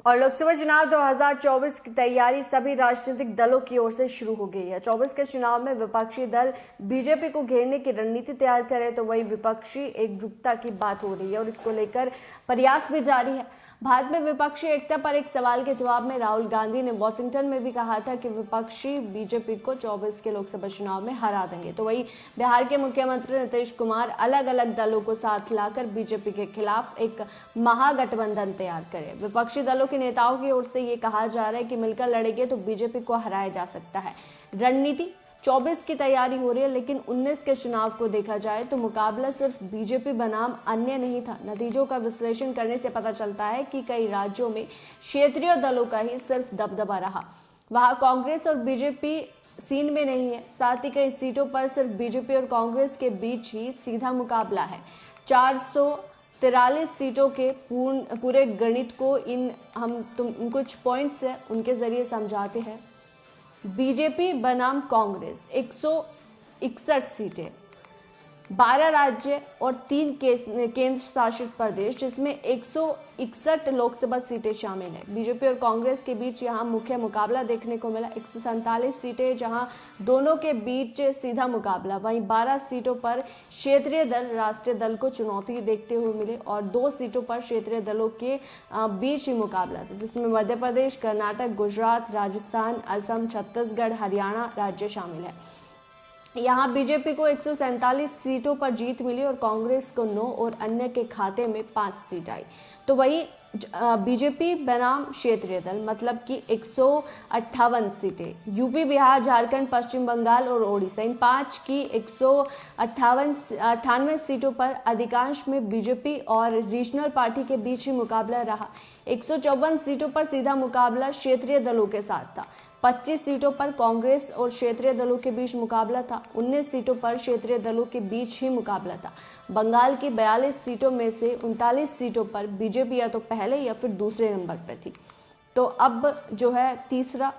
और लोकसभा चुनाव 2024 की तैयारी सभी राजनीतिक दलों की ओर से शुरू हो गई है। 24 के चुनाव में विपक्षी दल बीजेपी को घेरने की रणनीति तैयार करे तो वही विपक्षी एकजुटता की बात हो रही है और इसको लेकर प्रयास भी जारी है। भारत में विपक्षी एकता पर एक सवाल के जवाब में राहुल गांधी ने वॉशिंगटन में भी कहा था कि विपक्षी बीजेपी को 24 के लोकसभा चुनाव में हरा देंगे। तो वही बिहार के मुख्यमंत्री नीतीश कुमार अलग अलग दलों को साथ लाकर बीजेपी के खिलाफ एक महागठबंधन तैयार करे। विपक्षी दलों नेताओं की ओर से ये कहा जा रहा है कि मिलकर लड़ेंगे तो बीजेपी को हराया जा सकता है। रणनीति 24 की तैयारी हो रही है, लेकिन 19 के चुनाव को देखा जाए तो मुकाबला सिर्फ बीजेपी बनाम अन्य नहीं था। नतीजों का विश्लेषण करने से पता चलता है कि कई राज्यों में क्षेत्रीय दलों का ही सिर्फ दबदबा रहा। वहां कांग्रेस और बीजेपी सीन में नहीं है। साथ ही कई सीटों पर सिर्फ बीजेपी और कांग्रेस के बीच ही सीधा मुकाबला है। 443 सीटों के पूरे गणित को तुम कुछ पॉइंट्स है उनके जरिए समझाते हैं। बीजेपी बनाम कांग्रेस 161 सीटें, 12 राज्य और 3 केंद्र शासित प्रदेश, जिसमें 161 लोकसभा सीटें शामिल हैं। बीजेपी और कांग्रेस के बीच यहां मुख्य मुकाबला देखने को मिला। 147 सीटें जहां दोनों के बीच सीधा मुकाबला, वहीं 12 सीटों पर क्षेत्रीय दल राष्ट्रीय दल को चुनौती देखते हुए मिले और 2 सीटों पर क्षेत्रीय दलों के बीच ही मुकाबला था, जिसमें मध्य प्रदेश, कर्नाटक, गुजरात, राजस्थान, असम, छत्तीसगढ़, हरियाणा राज्य शामिल है। यहाँ बीजेपी को 147 सीटों पर जीत मिली और कांग्रेस को 9 और अन्य के खाते में 5 सीट आई। तो वही बीजेपी बनाम क्षेत्रीय दल मतलब कि 158 सीटें, यूपी, बिहार, झारखंड, पश्चिम बंगाल और ओडिशा, इन 5 की 198 सीटों पर अधिकांश में बीजेपी और रीजनल पार्टी के बीच ही मुकाबला रहा। 154 सीटों पर सीधा मुकाबला क्षेत्रीय दलों के साथ था। 25 सीटों पर कांग्रेस और क्षेत्रीय दलों के बीच मुकाबला था। 19 सीटों पर क्षेत्रीय दलों के बीच ही मुकाबला था। बंगाल की 42 सीटों में से 39 सीटों पर बीजेपी या तो पहले या फिर दूसरे नंबर पर थी। तो अब जो है तीसरा,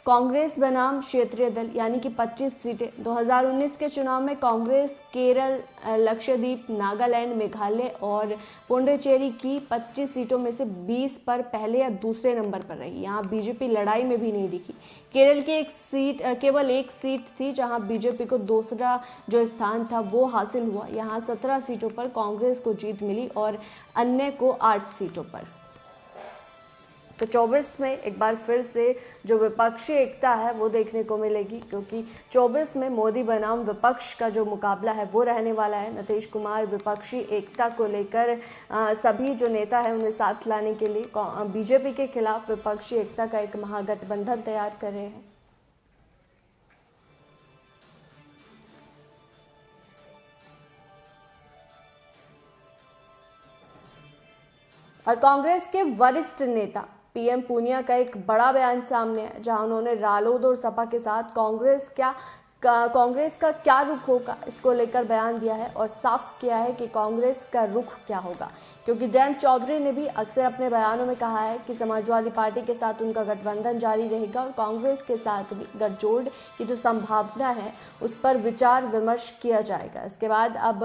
कांग्रेस बनाम क्षेत्रीय दल यानी कि 25 सीटें। 2019 के चुनाव में कांग्रेस केरल, लक्षद्वीप, नागालैंड, मेघालय और पुडुचेरी की 25 सीटों में से 20 पर पहले या दूसरे नंबर पर रही। यहाँ बीजेपी लड़ाई में भी नहीं दिखी। केरल की केवल एक सीट थी जहां बीजेपी को दूसरा जो स्थान था वो हासिल हुआ। यहाँ 17 सीटों पर कांग्रेस को जीत मिली और अन्य को 8 सीटों पर। तो 24 में एक बार फिर से जो विपक्षी एकता है वो देखने को मिलेगी, क्योंकि 24 में मोदी बनाम विपक्ष का जो मुकाबला है वो रहने वाला है। नीतीश कुमार विपक्षी एकता को लेकर सभी जो नेता हैं उन्हें साथ लाने के लिए बीजेपी के खिलाफ विपक्षी एकता का एक महागठबंधन तैयार कर रहे हैं। और कांग्रेस के वरिष्ठ नेता पीएम पूनिया का एक बड़ा बयान सामने है, जहां उन्होंने रालोद और सपा के साथ कांग्रेस का क्या रुख होगा इसको लेकर बयान दिया है और साफ किया है कि कांग्रेस का रुख क्या होगा। क्योंकि जयंत चौधरी ने भी अक्सर अपने बयानों में कहा है कि समाजवादी पार्टी के साथ उनका गठबंधन जारी रहेगा और कांग्रेस के साथ भी गठजोड़ की जो संभावना है उस पर विचार विमर्श किया जाएगा। इसके बाद अब